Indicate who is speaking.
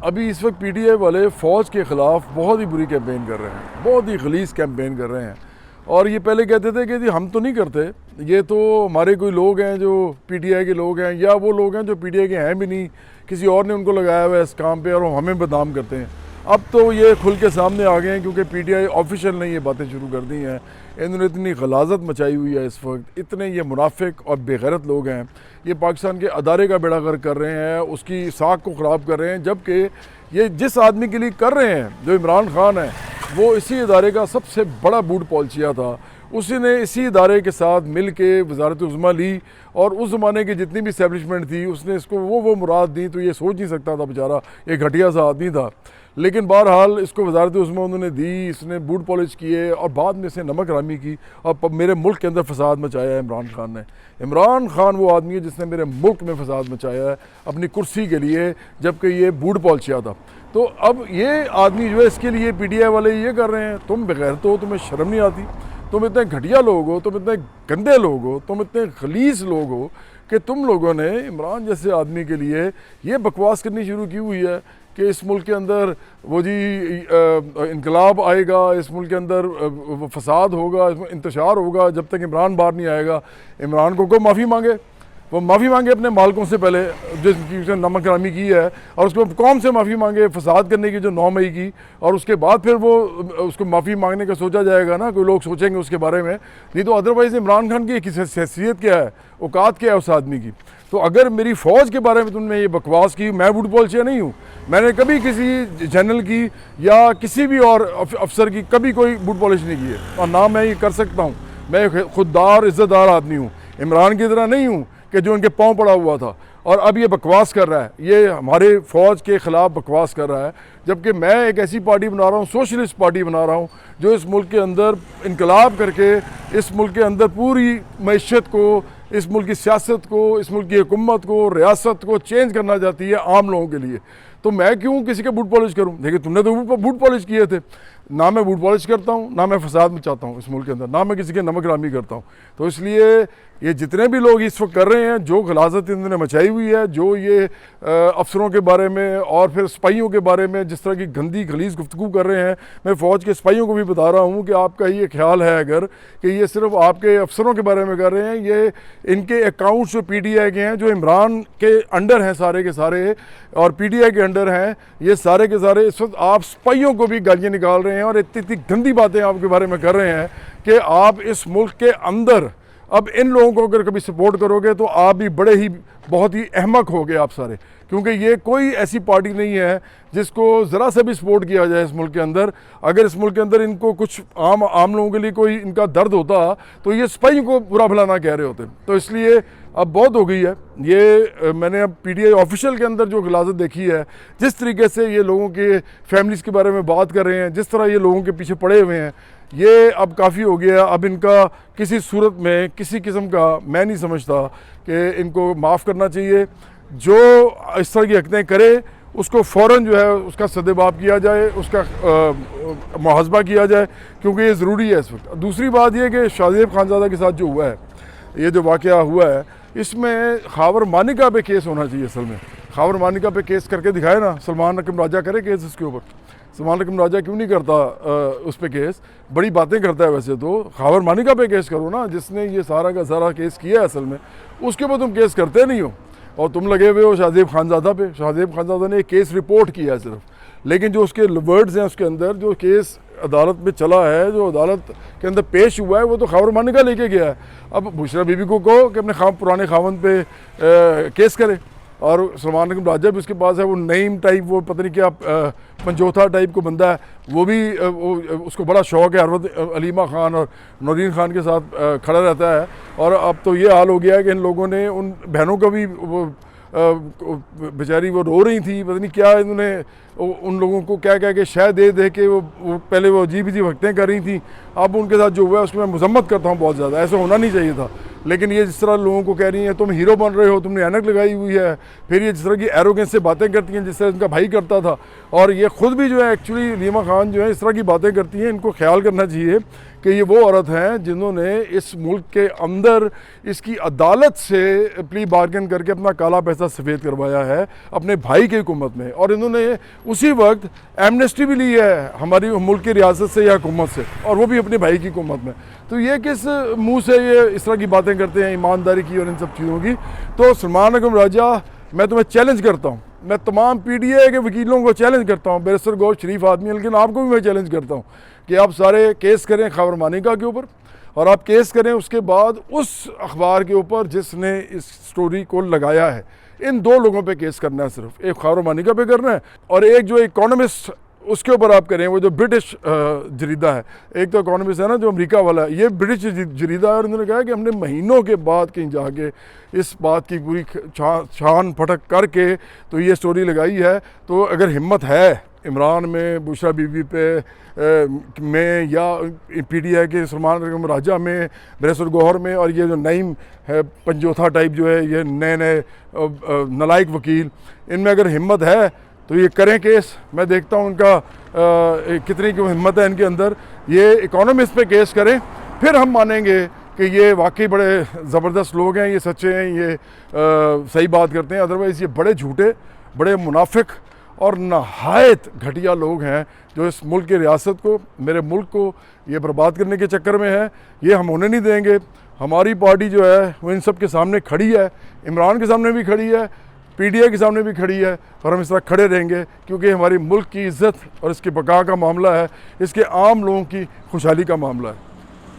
Speaker 1: अभी इस वक्त पीटीआई वाले फ़ौज के ख़िलाफ़ बहुत ही बुरी कैंपेन कर रहे हैं, बहुत ही खलीस कैंपेन कर रहे हैं। और ये पहले कहते थे कि जी हम तो नहीं करते, ये तो हमारे कोई लोग हैं जो पीटीआई के लोग हैं, या वो लोग हैं जो पीटीआई के हैं भी नहीं, किसी और ने उनको लगाया हुआ है इस काम पे और हमें बदनाम करते हैं। अब तो ये खुल के सामने आ गए हैं क्योंकि पीटीआई ऑफिशियल ने ये बातें शुरू कर दी हैं। इन्होंने इतनी गलाजत मचाई हुई है इस वक्त, इतने ये मुनाफिक और बेगैरत लोग हैं, ये पाकिस्तान के अदारे का बेड़ा गर्क कर रहे हैं, उसकी साख को ख़राब कर रहे हैं। जबकि ये जिस आदमी के लिए कर रहे हैं, जो इमरान खान है, वो इसी इदारे का सबसे बड़ा बूट पॉलिसिया था। उसी ने इसी इदारे के साथ मिल के वजारत उज़्मा ली और उस ज़माने की जितनी भी इस्टेब्लिशमेंट थी उसने इसको वो मुराद दी। तो ये सोच नहीं सकता था बेचारा, एक घटिया सा आदमी था, लेकिन बहरहाल इसको वजारत उज़्मा उन्होंने दी, इसने बूट पॉलिश किए और बाद में इसने नमक रामी की और मेरे मुल्क के अंदर फसाद मचाया है इमरान खान ने। इमरान खान वो आदमी है जिसने मेरे मुल्क में फसाद मचाया है अपनी कुर्सी के लिए, जबकि ये बूट पॉलिशिया था। तो अब ये आदमी जो है, इसके लिए पीटीआई वाले ये कर रहे हैं। तुम बगैर तो तुम्हें शर्म नहीं आती? तुम इतने घटिया लोग हो, तुम इतने गंदे लोग हो, तुम इतने खलीस लोग हो कि तुम लोगों ने इमरान जैसे आदमी के लिए ये बकवास करनी शुरू की हुई है कि इस मुल्क के अंदर वो जी इनकलाब आएगा, इस मुल्क के अंदर फसाद होगा, इसमें इंतशार होगा जब तक इमरान बाहर नहीं आएगा। इमरान को माफ़ी मांगे, वो माफ़ी मांगे अपने मालिकों से पहले जिसकी उसने नमक रामी की है, और उसको कौम से माफ़ी मांगे फसाद करने की जो 9 मई की, और उसके बाद फिर वो उसको माफ़ी मांगने का सोचा जाएगा ना, कोई लोग सोचेंगे उसके बारे में। नहीं तो अदरवाइज़ इमरान खान की हैसियत क्या है, औकात क्या है उस आदमी की। तो अगर मेरी फ़ौज के बारे में तुमने ये बकवास की, मैं बूट पॉलिशिया नहीं हूँ, मैंने कभी किसी जनरल की या किसी भी और अफसर की कभी कोई बूट पॉलिश नहीं की है, और ना मैं ये कर सकता हूँ। मैं खुददार इज़्ज़तदार आदमी हूँ, इमरान की तरह नहीं हूँ कि जो उनके पाँव पड़ा हुआ था। और अब ये बकवास कर रहा है, ये हमारे फ़ौज के ख़िलाफ़ बकवास कर रहा है, जबकि मैं एक ऐसी पार्टी बना रहा हूँ, सोशलिस्ट पार्टी बना रहा हूँ, जो इस मुल्क के अंदर इनकलाब करके इस मुल्क के अंदर पूरी मईशत को, इस मुल्क की सियासत को, इस मुल्क की हुकूमत को, रियासत को चेंज करना चाहती है आम लोगों के लिए। तो मैं क्यों किसी के बूट पॉलिश करूं? देखिए तुमने तो बूट पॉलिश किए थे। ना मैं बूट पॉलिश करता हूं, ना मैं फसाद मचाता हूं इस मुल्क के अंदर, ना मैं किसी के नमक रामी करता हूं। तो इसलिए ये जितने भी लोग इस वक्त कर रहे हैं, जो गलाजत इन्होंने मचाई हुई है, जो ये अफसरों के बारे में और फिर सिपाहियों के बारे में जिस तरह की गंदी खलीस गुफ्तगू कर रहे हैं, मैं फ़ौज के सिपाहियों को भी बता रहा हूँ कि आपका ये ख्याल है अगर कि ये सिर्फ आपके अफसरों के बारे में कर रहे हैं, ये इनके अकाउंट्स जो पीटीआई के हैं, जो इमरान के अंडर हैं सारे के सारे और पीटीआई के अंडर हैं, ये सारे के सारे इस वक्त आप सिपाहियों को भी गालियाँ निकाल रहे हैं और इतनी गंदी बातें आपके बारे में कर रहे हैं कि आप इस मुल्क के अंदर अब इन लोगों को अगर कभी सपोर्ट करोगे तो आप भी बड़े ही बहुत ही अहमक हो गए आप सारे। क्योंकि ये कोई ऐसी पार्टी नहीं है जिसको ज़रा सा भी सपोर्ट किया जाए इस मुल्क के अंदर। अगर इस मुल्क के अंदर इनको कुछ आम लोगों के लिए कोई इनका दर्द होता तो ये सिपाहियों को बुरा भला ना कह रहे होते। तो इसलिए अब बहुत हो गई है ये। मैंने अब पीटीआई ऑफिशियल के अंदर जो गिलाजत देखी है, जिस तरीके से ये लोगों के फैमिलीज़ के बारे में बात कर रहे हैं, जिस तरह ये लोगों के पीछे पड़े हुए हैं, ये अब काफ़ी हो गया। अब इनका किसी सूरत में किसी किस्म का मैं नहीं समझता कि इनको माफ़ करना चाहिए। जो इस तरह की हरकतें करे उसको फ़ौरन जो है उसका सदेबाब किया जाए, उसका मुहासबा किया जाए, क्योंकि ये ज़रूरी है इस वक्त। दूसरी बात यह कि शाहजेब खानज़ादा के साथ जो हुआ है, ये जो वाक़या हुआ है, इसमें खावर मानिका पे केस होना चाहिए। असल में खावर मानिका पे केस करके दिखाए ना, सलमान रकम राजा करे केस इसके ऊपर। सलमान रकम राजा क्यों नहीं करता उस पर केस? बड़ी बातें करता है वैसे तो, खावर मानिका पे केस करो ना, जिसने ये सारा का सारा केस किया है असल में, उसके ऊपर तुम केस करते नहीं हो और तुम लगे हुए हो शाहजेब खानज़ादा पे। शाहजेब खानज़ादा ने एक केस रिपोर्ट किया है सिर्फ, लेकिन जो उसके वर्ड्स हैं उसके अंदर, जो केस अदालत में चला है, जो अदालत के अंदर पेश हुआ है, वो तो खावर मानिका लेके गया है। अब बुशरा बीबी को कहो कि अपने पुराने खावन पे केस करे, और सलमान रकम राजा भी उसके पास है, वो नईम टाइप, वो पता नहीं क्या पंजोथा टाइप को बंदा है, वो भी उसको बड़ा शौक़ है हरवत अलीमा ख़ान और नौरीन ख़ान के साथ खड़ा रहता है। और अब तो ये हाल हो गया है कि इन लोगों ने उन बहनों को भी बेचारी वो रो रही थी, पता नहीं क्या इन्होंने उन लोगों को क्या कह के शह दे दे के वो पहले वो अजीब अजीब हरकतें कर रही थी। अब उनके साथ जो हुआ है उसको मैं मजम्मत करता हूँ बहुत ज़्यादा, ऐसा होना नहीं चाहिए था। लेकिन ये जिस तरह लोगों को कह रही हैं तुम हीरो बन रहे हो, तुमने ऐनक लगाई हुई है, फिर ये जिस तरह की एरोगेंस से बातें करती हैं जिस तरह इनका भाई करता था, और ये ख़ुद भी जो है एक्चुअली रीमा खान जो है इस तरह की बातें करती हैं। इनको ख्याल करना चाहिए कि ये वो औरत हैं जिन्होंने इस मुल्क के अंदर इसकी अदालत से प्ली बार्गेन करके अपना काला पैसा सफ़ेद करवाया है अपने भाई की हुकूमत में, और इन्होंने उसी वक्त एमनेस्टी भी ली है हमारी मुल्क की रियासत से या हुकूमत से, और वो भी अपने भाई की हुकूमत में। तो ये किस मुंह से ये इस तरह की बातें करते हैं ईमानदारी की और इन सब चीज़ों की। तो सलमान अकरम राजा, मैं तुम्हें चैलेंज करता हूँ, मैं तमाम PTI के वकीलों को चैलेंज करता हूँ, बैरिस्टर गौर शरीफ आदमी है लेकिन आपको भी मैं चैलेंज करता हूँ कि आप सारे केस करें खबर मानिका के ऊपर, और आप केस करें उसके बाद उस अखबार के ऊपर जिसने इस स्टोरी को लगाया है। इन दो लोगों पे केस करना है, सिर्फ एक खबर मानिका पे करना है और एक जो इकोनॉमिस्ट उसके ऊपर आप करें, वो जो ब्रिटिश जरीदा है। एक तो इकोनॉमिस्ट है ना जो अमेरिका वाला है, ये ब्रिटिश जरीदा है, और उन्होंने कहा कि हमने महीनों के बाद कहीं जाके इस बात की पूरी छान फटक करके तो ये स्टोरी लगाई है। तो अगर हिम्मत है इमरान में, बुशरा बीबी पे में, या PTI के सलमान अकरम राजा में, बैरिस्टर गौहर में, और ये जो नईम है पंजोथा टाइप जो है, ये नए नए नलायक वकील, इनमें अगर हिम्मत है तो ये करें केस। मैं देखता हूँ उनका कितनी की हिम्मत है इनके अंदर। ये इकोनॉमिस्ट पे केस करें, फिर हम मानेंगे कि ये वाकई बड़े ज़बरदस्त लोग हैं, ये सच्चे हैं, ये सही बात करते हैं। अदरवाइज़ ये बड़े झूठे, बड़े मुनाफिक और नहायत घटिया लोग हैं जो इस मुल्क की रियासत को, मेरे मुल्क को ये बर्बाद करने के चक्कर में है। ये हम होने नहीं देंगे। हमारी पार्टी जो है वो इन सब के सामने खड़ी है, इमरान के सामने भी खड़ी है, PTI के सामने भी खड़ी है, और हम इस तरह खड़े रहेंगे क्योंकि हमारी मुल्क की इज़्ज़त और इसकी बका का मामला है, इसके आम लोगों की खुशहाली का मामला है।